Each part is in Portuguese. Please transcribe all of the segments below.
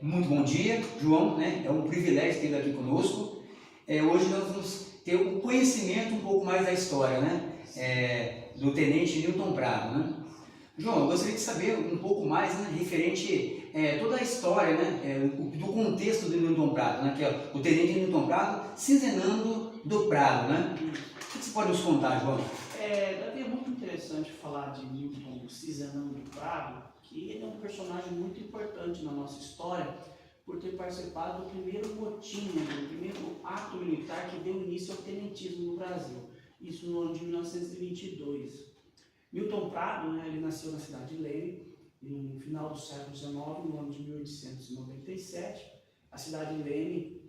Muito bom dia, João, né? É um privilégio tê-lo aqui conosco. Hoje nós vamos ter um conhecimento um pouco mais da história, né? Do Tenente Newton Prado, né? João, eu gostaria de saber um pouco mais, né, referente toda a história, né, do contexto do Newton Prado, né, que é o Tenente Newton Prado Cizenando do Prado, né? O que você pode nos contar, João? Davi, é muito interessante falar de Newton Cizenando do Prado, que ele é um personagem muito importante na nossa história, por ter participado do primeiro motim, do primeiro ato militar que deu início ao tenentismo no Brasil, isso no ano de 1922. Newton Prado, né, ele nasceu na cidade de Leme, no final do século XIX, no ano de 1897. A cidade de Leme,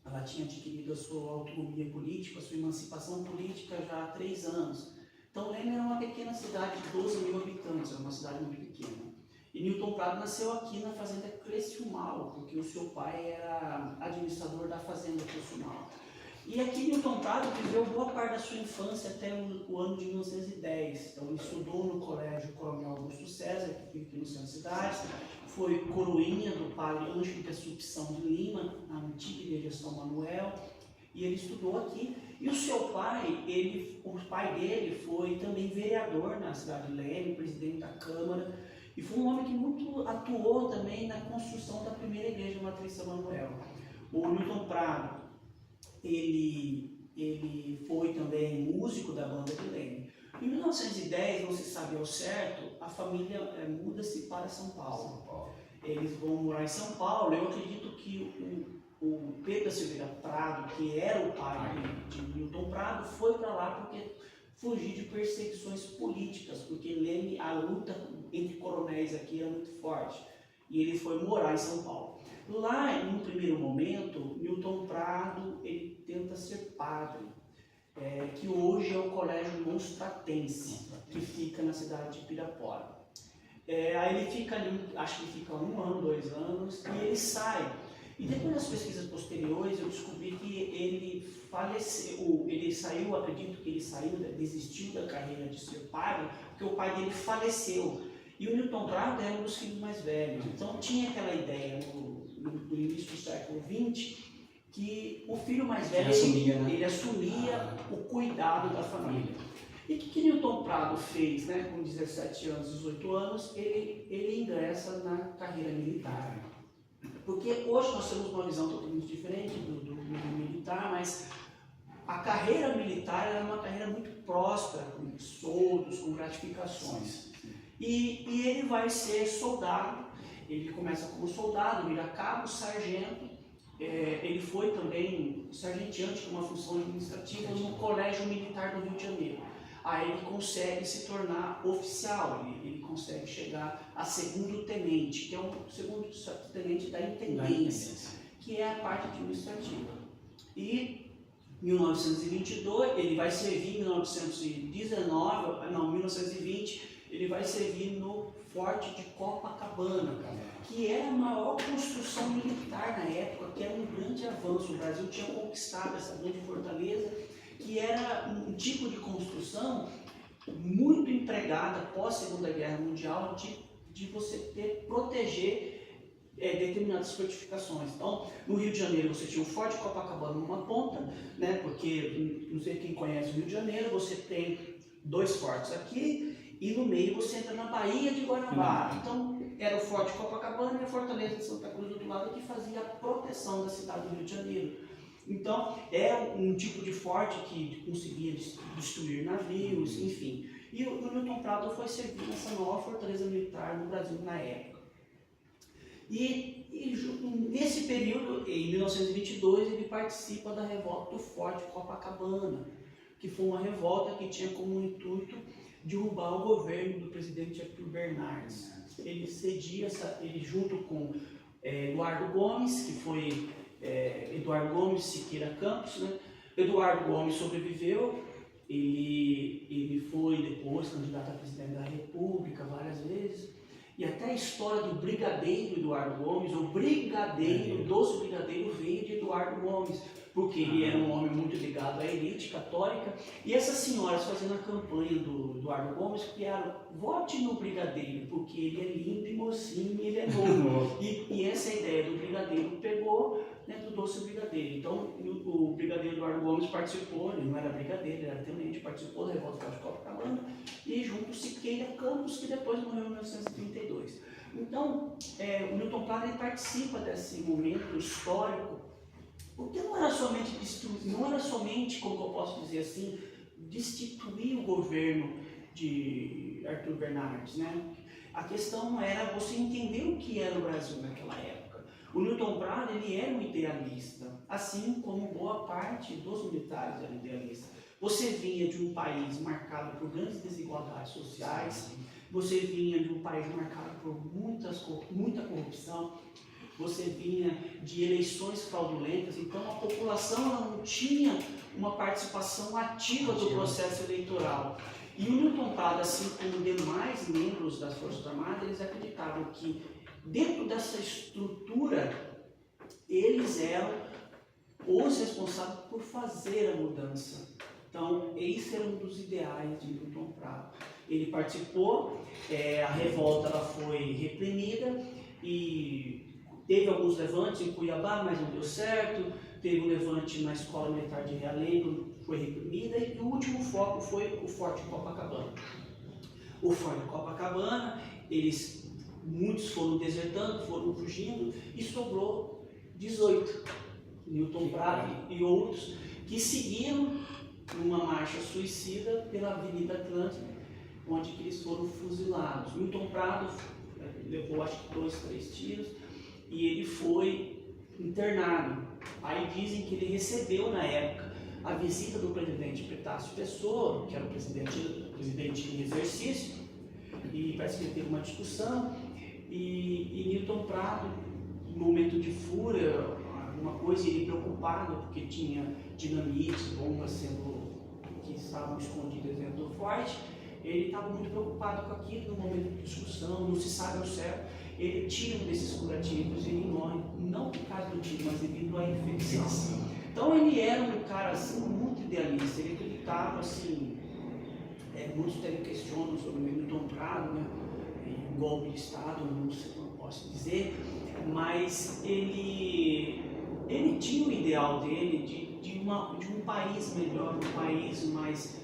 ela tinha adquirido a sua autonomia política, a sua emancipação política já há 3 anos. Então, Leme era uma pequena cidade de 12 mil habitantes, era uma cidade muito pequena. E Newton Prado nasceu aqui na fazenda Criciúmal, porque o seu pai era administrador da fazenda Criciúmal. E aqui Newton Prado viveu boa parte da sua infância até o ano de 1910. Então, ele estudou no Colégio Coronel Augusto César, que fica aqui no centro da cidade. Foi coroinha do padre Ângelo de Assumpção de Lima, na antiga igreja São Manuel. E ele estudou aqui. E o seu pai, o pai dele foi também vereador na cidade de Leme, presidente da Câmara. E foi um homem que muito atuou também na construção da primeira igreja matriz São Manuel. O Newton Prado, ele foi também músico da banda de Leme. Em 1910, não se sabe ao certo, a família muda-se para São Paulo. Eles vão morar em São Paulo. Eu acredito que o Pedro da Silveira Prado, que era o pai de Newton Prado, foi para lá porque fugir de perseguições políticas, porque Leme, a luta entre coronéis aqui era muito forte. E ele foi morar em São Paulo. Lá, em um primeiro momento, Newton Prado ele tenta ser padre, que hoje é o Colégio Monstratense, que fica na cidade de Pirapora. Aí ele fica ali, acho que ele fica 1 ano, 2 anos, e ele sai. E depois das pesquisas posteriores, eu descobri que ele faleceu, ele saiu, acredito que ele saiu, desistiu da carreira de ser padre, porque o pai dele faleceu. E o Newton Prado era um dos filhos mais velhos. Então tinha aquela ideia no início do século XX que o filho mais velho ele assumia o cuidado da família. E o que Newton Prado fez, né, com 17 anos, 18 anos, ele ingressa na carreira militar. Porque hoje nós temos uma visão totalmente diferente do militar, mas a carreira militar era uma carreira muito próspera, com soldos, com gratificações. E ele vai ser soldado. Ele começa como soldado, vira cabo, sargento. Ele foi também sargenteante, com uma função administrativa no Colégio Militar do Rio de Janeiro. Aí ele consegue se tornar oficial, ele consegue chegar a segundo tenente, que é o segundo tenente da intendência, que é a parte administrativa. E em 1922, ele vai servir em 1920, ele vai servir no Forte de Copacabana, que era a maior construção militar na época, que era um grande avanço. O Brasil tinha conquistado essa grande fortaleza, que era um tipo de construção muito empregada pós-Segunda Guerra Mundial de você proteger determinadas fortificações. Então, no Rio de Janeiro você tinha o Forte Copacabana numa ponta, né, porque, não sei quem conhece o Rio de Janeiro, você tem 2 fortes aqui, e no meio você entra na Baía de Guanabara. Então, era o Forte Copacabana e a Fortaleza de Santa Cruz do outro lado, que fazia a proteção da cidade do Rio de Janeiro. Então, era um tipo de forte que conseguia destruir navios, enfim. E o Newton Prado foi servir nessa maior fortaleza militar no Brasil na época. E nesse período, em 1922, ele participa da revolta do Forte Copacabana, que foi uma revolta que tinha como intuito derrubar o governo do presidente Arthur Bernardes. Ele cedia, ele junto com Eduardo Gomes, que foi Eduardo Gomes Siqueira Campos, né? Eduardo Gomes sobreviveu, ele foi depois candidato a presidente da República várias vezes, e até a história do brigadeiro Eduardo Gomes, o brigadeiro, doce brigadeiro, veio de Eduardo Gomes, porque ele era um homem muito ligado à elite católica, e essas senhoras fazendo a campanha do Eduardo Gomes criaram: vote no Brigadeiro, porque ele é lindo e mocinho e ele é novo. E essa ideia do Brigadeiro pegou, né, do doce Brigadeiro. Então o Brigadeiro Eduardo Gomes participou, ele não era brigadeiro, ele era tenente, participou da Revolta de Copacabana, e junto Siqueira Campos, que depois morreu em 1932. Então o Newton Prado ele participa desse momento histórico, porque não era somente, como eu posso dizer assim, destituir o governo de Arthur Bernardes, né? A questão era você entender o que era o Brasil naquela época. O Newton Prado ele era um idealista, assim como boa parte dos militares eram idealistas. Você vinha de um país marcado por grandes desigualdades sociais, você vinha de um país marcado por muita corrupção, você vinha de eleições fraudulentas, então a população não tinha uma participação ativa do processo eleitoral. E o Newton Prado, assim como demais membros das Forças Armadas, eles acreditavam que dentro dessa estrutura, eles eram os responsáveis por fazer a mudança. Então, esse era um dos ideais de Newton Prado. Ele participou, a revolta ela foi reprimida e teve alguns levantes em Cuiabá, mas não deu certo. Teve um levante na Escola Militar de Realengo, foi reprimida, e o último foco foi o Forte Copacabana. O Forte Copacabana, muitos foram desertando, foram fugindo, e sobrou 18. Newton Prado e outros que seguiram numa marcha suicida pela Avenida Atlântica, onde eles foram fuzilados. Newton Prado levou acho que 2, 3 tiros e ele foi internado. Aí dizem que ele recebeu na época a visita do presidente Epitácio Pessoa, que era o presidente em exercício, e parece que ele teve uma discussão, e Newton Prado, no momento de fúria, alguma coisa, ele preocupado porque tinha dinamites, bombas que estavam escondidas dentro do forte, ele estava muito preocupado com aquilo. No momento de discussão, não se sabe ao certo, ele tira um desses curativos e ele morre, não por causa do tiro, mas devido à infecção. Então ele era um cara assim, muito idealista, ele acreditava assim, muitos até questionam sobre o Newton Prado, né, em golpe de Estado, não sei como posso dizer, mas ele tinha o ideal dele de um país melhor, um país mais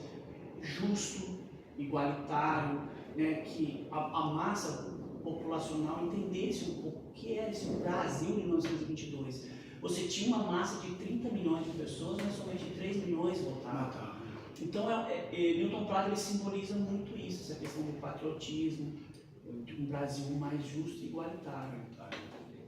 justo, igualitário, né, que a massa populacional entendesse um pouco o que era esse Brasil em 1922. Você tinha uma massa de 30 milhões de pessoas, mas somente 3 milhões votavam. Então, Newton Prado ele simboliza muito isso, essa questão do patriotismo, de um Brasil mais justo e igualitário.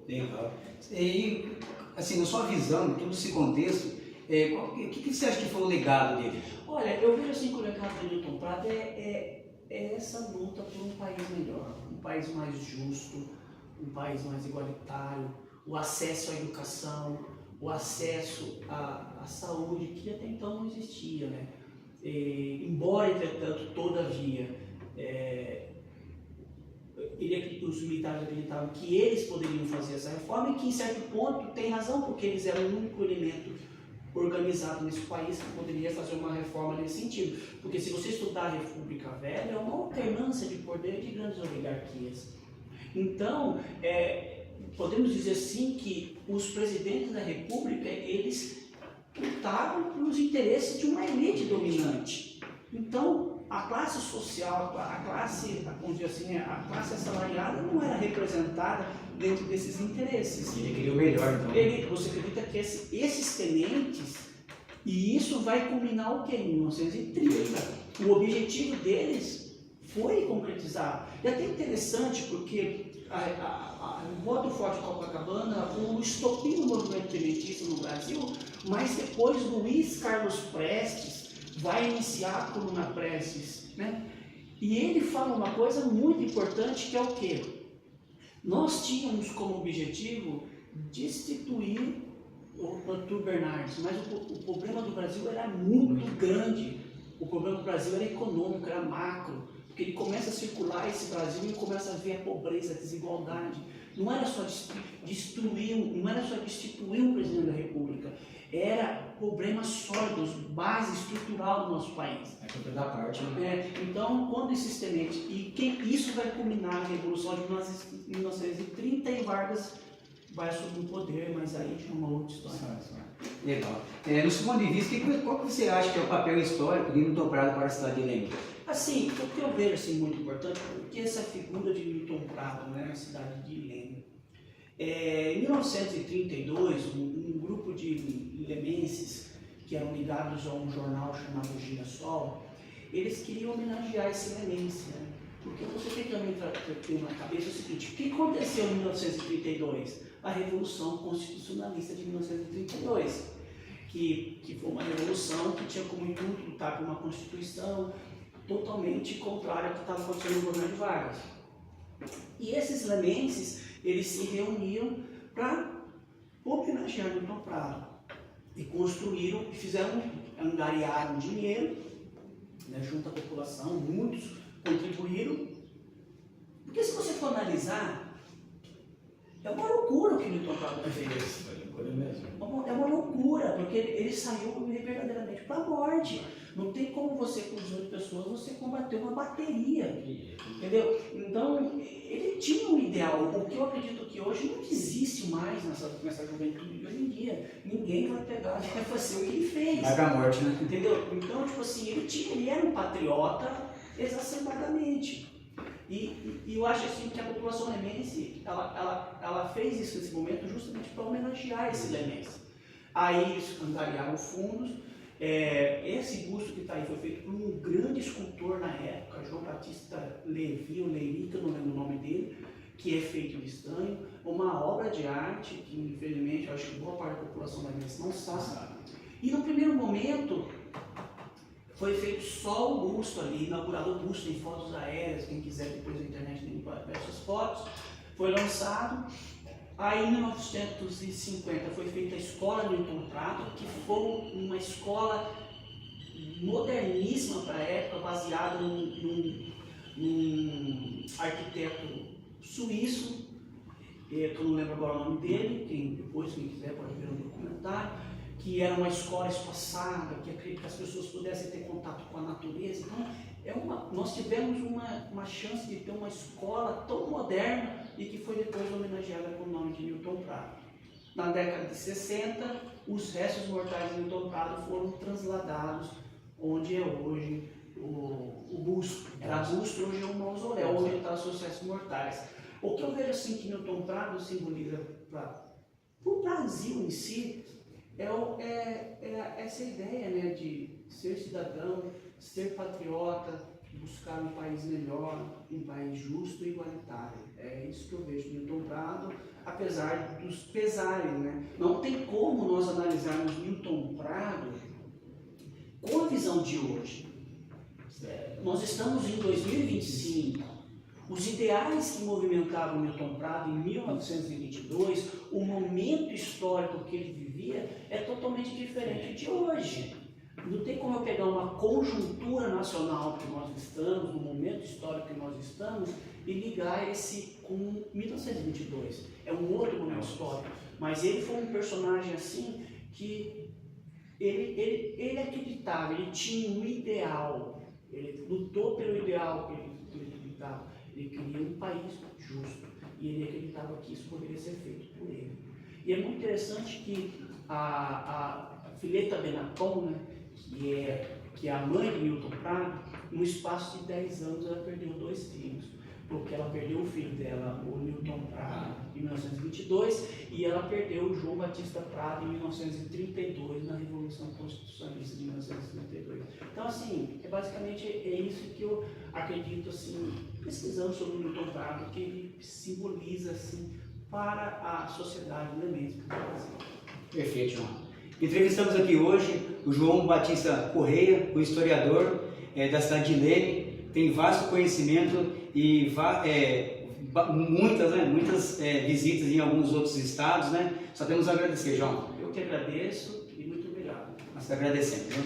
Legal. E, assim, na sua visão, em todo esse contexto, o que você acha que foi o legado dele? Olha, eu vejo assim que o legado de Newton Prado é essa luta por um país melhor, um país mais justo, um país mais igualitário, o acesso à educação, o acesso à saúde, que até então não existia, né? Embora, entretanto, todavia, os militares acreditavam que eles poderiam fazer essa reforma e que, em certo ponto, tem razão, porque eles eram o único elemento organizado nesse país que poderia fazer uma reforma nesse sentido. Porque se você estudar a República Velha, é uma alternância de poder de grandes oligarquias. Então, podemos dizer assim que os presidentes da República, eles lutavam pelos interesses de uma elite dominante. Então, a classe social, vamos dizer assim, a classe assalariada não era representada dentro desses interesses. Ele queria o melhor, então. Você acredita que esses tenentes, e isso vai culminar o quê? Em 1930. O objetivo deles foi concretizar. E até interessante porque o voto Forte Copacabana foi um estopim do movimento tenentista no Brasil, mas depois Luiz Carlos Prestes vai iniciar a Coluna Prestes, né? E ele fala uma coisa muito importante, que é o quê? Nós tínhamos como objetivo destituir o Arthur Bernardes, mas o problema do Brasil era muito grande. O problema do Brasil era econômico, era macro, porque ele começa a circular esse Brasil e começa a ver a pobreza, a desigualdade. não era só destruir, não era só destituir um presidente da República, era problemas sólidos, base estrutural do nosso país. É toda a parte, né? Então, quando esses tenentes, isso vai culminar na Revolução de 1930 e Vargas vai assumir o poder, mas aí é uma outra história. Legal. No seu ponto de vista, qual que você acha que é o papel histórico de Newton Prado para a cidade de Leme? Assim, o que eu vejo assim, muito importante, porque essa figura de Newton Prado, né, na cidade de Leme. Em 1932, um grupo de lemenses que eram ligados a um jornal chamado Girassol, eles queriam homenagear esse lemense, né? Porque você tem que também ter na cabeça o seguinte: o que aconteceu em 1932? A Revolução Constitucionalista de 1932, que foi uma revolução que tinha como intuito lutar por uma Constituição totalmente contrária ao que estava acontecendo no governo de Vargas. E esses lemenses, eles se reuniram para homenagear Newton Prado e construíram, angariaram dinheiro, né, junto à população, muitos contribuíram, porque se você for analisar, é uma loucura o que Newton Prado fez. É uma loucura, porque ele saiu verdadeiramente para a morte. Não tem como você, com 18 pessoas, você combater uma bateria, entendeu? Então, ele tinha um ideal, o que eu acredito que hoje não existe mais nessa juventude de hoje em dia. Ninguém vai pegar e vai fazer o que ele fez. Vai para a morte, né? Entendeu? Então, tipo assim, ele era um patriota exacerbadamente. E eu acho assim que a população lemense, ela fez isso nesse momento justamente para homenagear esse lemense. Aí eles angariaram fundos. Esse busto que está aí foi feito por um grande escultor na época, João Batista Levi, ou Levi, que eu não lembro o nome dele, que é feito de estanho, uma obra de arte que infelizmente eu acho que boa parte da população lemense não sabe. E no primeiro momento foi feito só o busto ali, inaugurado o busto em fotos aéreas, quem quiser depois na internet tem essas fotos, foi lançado. Aí em 1950 foi feita a Escola Newton Prado, que foi uma escola moderníssima para a época, baseada num arquiteto suíço, que eu não lembro agora o nome dele, quem quiser pode ver no documentário, que era uma escola espaçada, que as pessoas pudessem ter contato com a natureza. Então, nós tivemos uma chance de ter uma escola tão moderna e que foi depois homenageada com o nome de Newton Prado. Na década de 60, os restos mortais de Newton Prado foram transladados onde é hoje o busto. Era busto, hoje é um mausoléu, onde estão os seus restos mortais. O que eu vejo assim que Newton Prado simboliza para o Brasil em si, essa ideia, né, de ser cidadão, ser patriota, buscar um país melhor, um país justo e igualitário. É isso que eu vejo no Newton Prado, apesar dos pesares, né? Não tem como nós analisarmos Newton Prado com a visão de hoje. Nós estamos em 2025. Os ideais que movimentavam Newton Prado em 1922, o momento histórico que ele vivia, é totalmente diferente de hoje. Não tem como eu pegar uma conjuntura nacional que nós estamos, no momento histórico que nós estamos, e ligar esse com 1922. É um outro momento histórico. Mas ele foi um personagem assim que ele acreditava, ele tinha um ideal, ele lutou pelo ideal que ele acreditava. Ele queria um país justo e ele acreditava que isso poderia ser feito por ele. E é muito interessante que a Fileta Benapom, né, que é a mãe de Newton Prado, no espaço de 10 anos ela perdeu 2 filhos, porque ela perdeu o filho dela, o Newton Prado, em 1922, e ela perdeu o João Batista Prado em 1932, na Revolução Constitucionalista de 1932. Então, assim, basicamente é isso que eu acredito, assim, pesquisando sobre o Newton Prado, que ele simboliza, assim, para a sociedade lemense do Brasil. Perfeito, João. Entrevistamos aqui hoje o João Batista Correia, o historiador da cidade de Leme, tem vasto conhecimento e muitas visitas em alguns outros estados, né? Só temos a agradecer, João. Eu que agradeço e muito obrigado. Nós te agradecemos, viu?